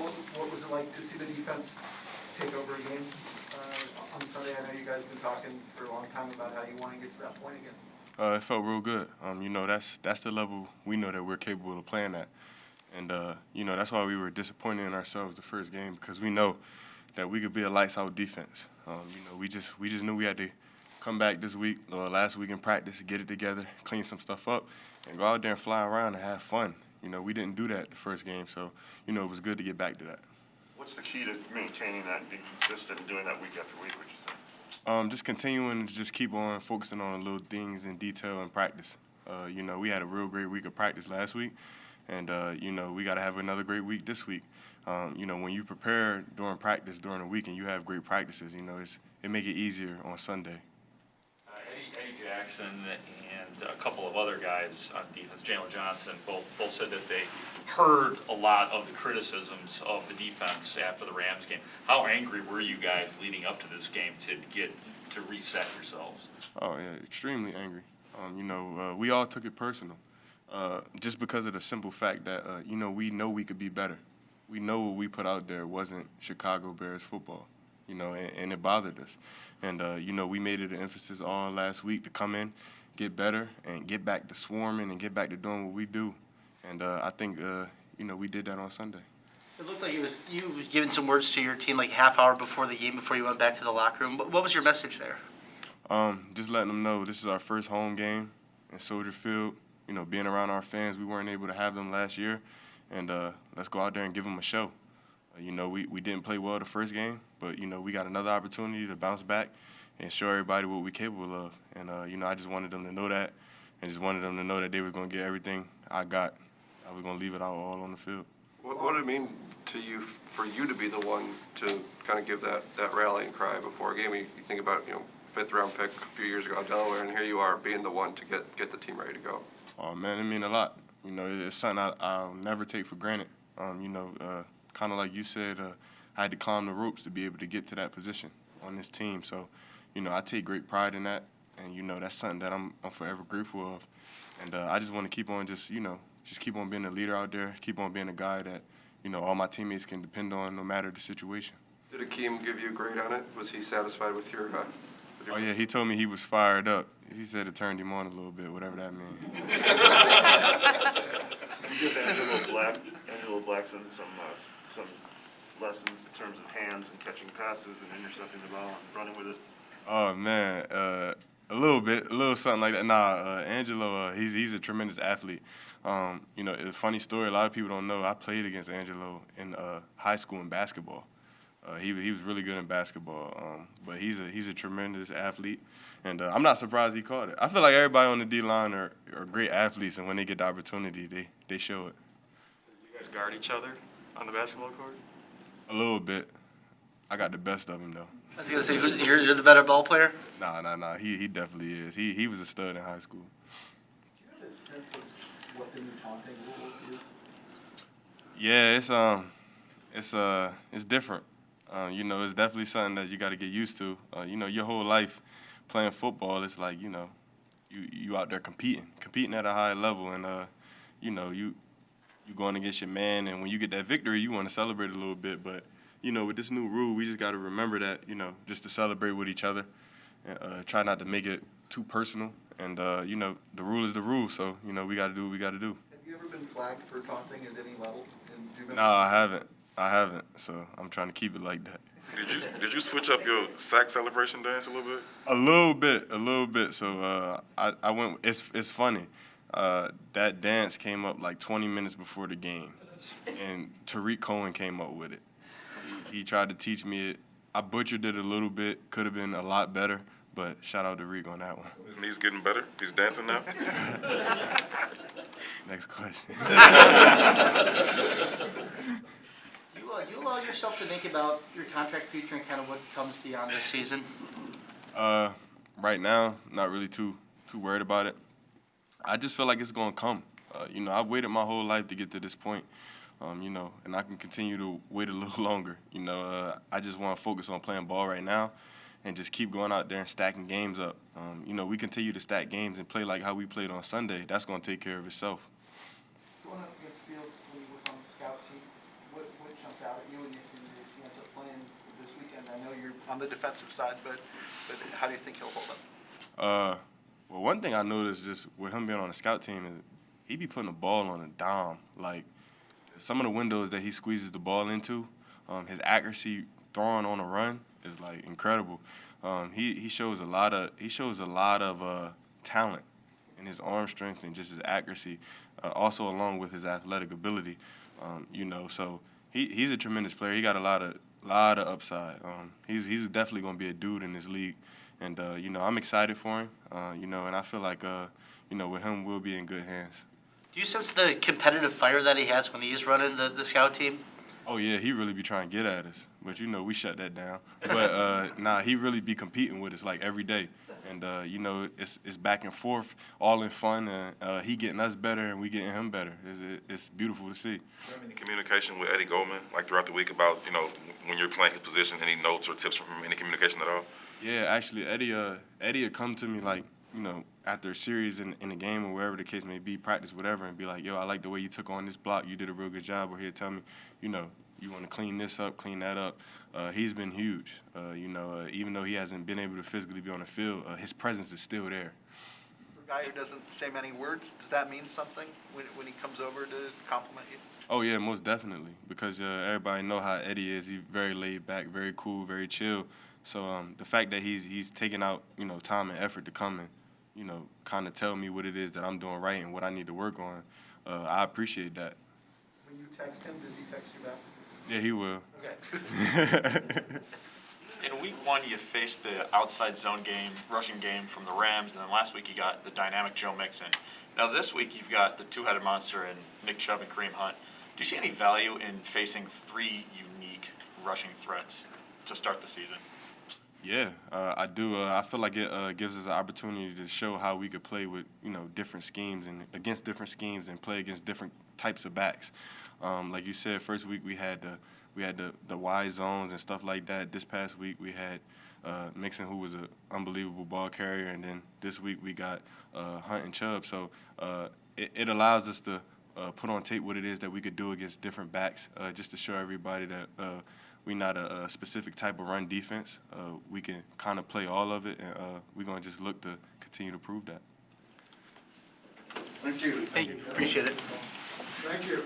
what was it like to see the defense take over a game on Sunday? I know you guys have been talking for a long time about how you want to get to that point again. It felt real good. That's the level we know that we're capable of playing at. And, that's why we were disappointed in ourselves the first game, because we know that we could be a lights-out defense. We just knew we had to come back this week or last week in practice, get it together, clean some stuff up, and go out there and fly around and have fun. We didn't do that the first game, so, it was good to get back to that. What's the key to maintaining that and being consistent and doing that week after week, would you say? Just continuing to just keep on focusing on the little things in detail in practice. We had a real great week of practice last week, and, we got to have another great week this week. When you prepare during practice during the week and you have great practices, it make it easier on Sunday. Eddie Jackson and a couple of other guys on defense, Jalen Johnson, both said that they heard a lot of the criticisms of the defense after the Rams game. How angry were you guys leading up to this game to reset yourselves? Oh, yeah, extremely angry. We all took it personal, just because of the simple fact that, we know we could be better. We know what we put out there wasn't Chicago Bears football, and it bothered us. And, we made it an emphasis all last week to come in, get better, and get back to swarming and get back to doing what we do. And I think, we did that on Sunday. It looked like you were giving some words to your team like a half hour before the game, before you went back to the locker room. What was your message there? Just letting them know this is our first home game in Soldier Field. Being around our fans, we weren't able to have them last year. And let's go out there and give them a show. We didn't play well the first game, but, we got another opportunity to bounce back and show everybody what we're capable of. And, I just wanted them to know that, and just wanted them to know that they were going to get everything I got. I was going to leave it all on the field. What did it mean to you, for you to be the one to kind of give that rallying cry before a game? You think about, fifth-round pick a few years ago at Delaware, and here you are being the one to get the team ready to go. Oh, man, it means a lot. It's something I'll never take for granted. Kind of like you said, I had to climb the ropes to be able to get to that position on this team. So, I take great pride in that, and, that's something that I'm forever grateful of. And I just want to keep on just keep on being a leader out there, keep on being a guy that, all my teammates can depend on no matter the situation. Did Akeem give you a grade on it? Was he satisfied with your Oh, yeah, he told me he was fired up. He said it turned him on a little bit, whatever that means. You give Angelo Blackson some lessons in terms of hands and catching passes and intercepting the ball and running with it? Oh, man, a little something like that. Nah, Angelo, he's a tremendous athlete. It's a funny story. A lot of people don't know. I played against Angelo in high school in basketball. He was really good in basketball, but he's a tremendous athlete, and I'm not surprised he caught it. I feel like everybody on the D-line are great athletes, and when they get the opportunity, they show it. You guys guard each other on the basketball court? A little bit. I got the best of him, though. I was going to say, you're the better ball player? Nah. He definitely is. He was a stud in high school. Do you have a sense of what the new taunting rule is? Yeah, it's different. It's definitely something that you got to get used to. Your whole life playing football, it's like, you out there competing at a high level, and, you going against your man, and when you get that victory, you want to celebrate a little bit. But, with this new rule, we just got to remember that, just to celebrate with each other, and try not to make it too personal. And, the rule is the rule, so, we got to do what we got to do. Have you ever been flagged for taunting at any level? No, I haven't, so I'm trying to keep it like that. Did you switch up your sack celebration dance a little bit? A little bit. So I went. It's funny. That dance came up like 20 minutes before the game, and Tariq Cohen came up with it. He tried to teach me it. I butchered it a little bit. Could have been a lot better, but shout out to Tariq on that one. His knees getting better? He's dancing now? Next question. Do you allow yourself to think about your contract future and kind of what comes beyond this season? Right now, not really too worried about it. I just feel like it's going to come. I've waited my whole life to get to this point, and I can continue to wait a little longer. I just want to focus on playing ball right now and just keep going out there and stacking games up. We continue to stack games and play like how we played on Sunday. That's going to take care of itself. Going up against Fields when he was on the scout team, what jumped out at I know you're on the defensive side, but how do you think he'll hold up? Well, one thing I noticed just with him being on the scout team is he be putting the ball on a dime. Like some of the windows that he squeezes the ball into, his accuracy throwing on a run is like incredible. He shows a lot of talent in his arm strength and just his accuracy, also along with his athletic ability. So he's a tremendous player. He got a lot of upside. He's definitely going to be a dude in this league, and I'm excited for him. And I feel like with him we'll be in good hands. Do you sense the competitive fire that he has when he's running the scout team? Oh yeah, he really be trying to get at us, but we shut that down. But he really be competing with us like every day, and it's back and forth, all in fun, and he getting us better and we getting him better. It's beautiful to see. Do you have any communication with Eddie Goldman, like throughout the week about, when you're playing his position, any notes or tips from him, any communication at all? Yeah, actually, Eddie would come to me like, after a series in the game or wherever the case may be, practice, whatever, and be like, yo, I like the way you took on this block. You did a real good job. Or he'll tell me, you want to clean this up, clean that up. He's been huge. Even though he hasn't been able to physically be on the field, his presence is still there. For a guy who doesn't say many words, does that mean something when he comes over to compliment you? Oh, yeah, most definitely, because everybody know how Eddie is. He's very laid back, very cool, very chill. So the fact that he's taking out, time and effort to come and, kind of tell me what it is that I'm doing right and what I need to work on, I appreciate that. When you text him, does he text you back? Yeah, he will. Okay. In week 1, you faced the outside zone game, rushing game from the Rams, and then last week you got the dynamic Joe Mixon. Now this week you've got the two-headed monster in Nick Chubb and Kareem Hunt. Do you see any value in facing 3 unique rushing threats to start the season? Yeah, I do. I feel like it gives us an opportunity to show how we could play with, different schemes and against different schemes and play against different types of backs. Like you said, first week we had the wide zones and stuff like that. This past week we had Mixon, who was an unbelievable ball carrier, and then this week we got Hunt and Chubb. So it allows us to put on tape what it is that we could do against different backs, just to show everybody that we're not a specific type of run defense. We can kind of play all of it, and we're going to just look to continue to prove that. Thank you. Thank you. Appreciate it. Thank you.